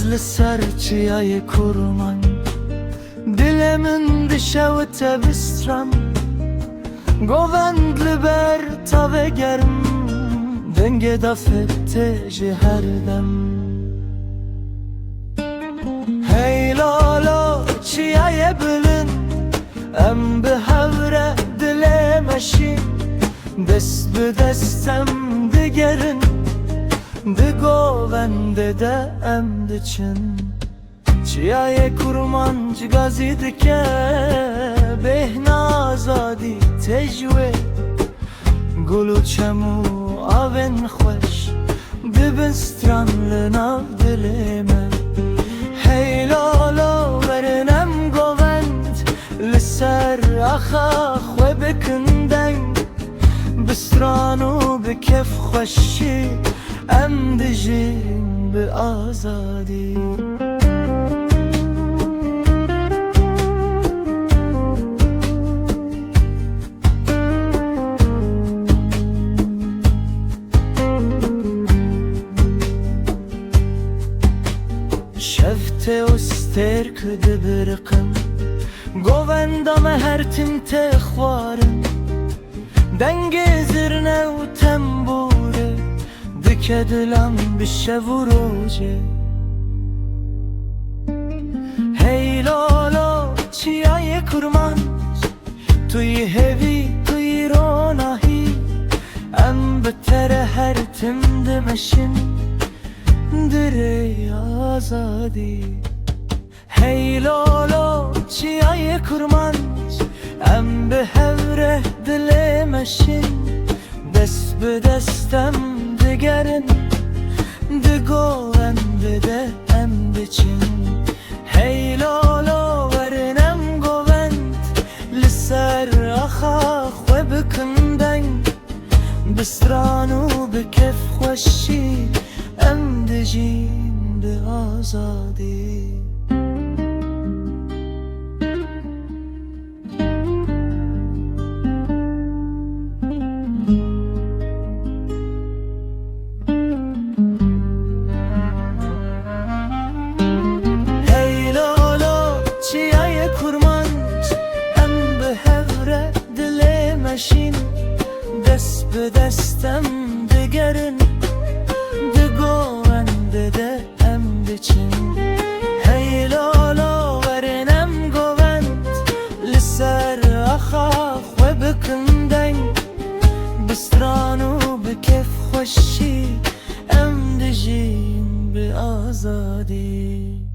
لسر چیای کرمان دلمن دشوت بسترم گوند لبر تا بگرم دنگ دفت جهردم هی لالا چیای بلن ام به هوره دلمشین دست به دستم دگرن دگوونده ده ام دچن چیای کرمانج گازید که بهن آزادی تجوه گلو چمو آون خوش دبستران لناو دلمه هی لالا ورنم گوند لسر آخا خو بکندنگ بسترانو بکف خوشی ام دجیم به آزادی شفت استر کده برقم گوندم هر تیم تخوارم دنگ زرنه و تنبوره دکه دلم بشه و روجه هی لالا چیای کرمان توی هوی توی روناهی ام بتر هر تیم دمشین دره آزادی هی لالا چیای کرمان ام به هوره دلمشین دست به دستم دگرن دگوونده ده ام بچین هی لالا ورنم گوند لسر آخا خو بکندنگ بسترانو بکف خوشی ام دجیم به آزادی هی لالا چیای کرمانج ام به هوره دلمشین دست به دستم دگرن دگوونده ده ام بچین هی لالا ورنم گوند لسر آخا خو بکندنگ بسترانو بکف خوشی ام دجیم به آزادی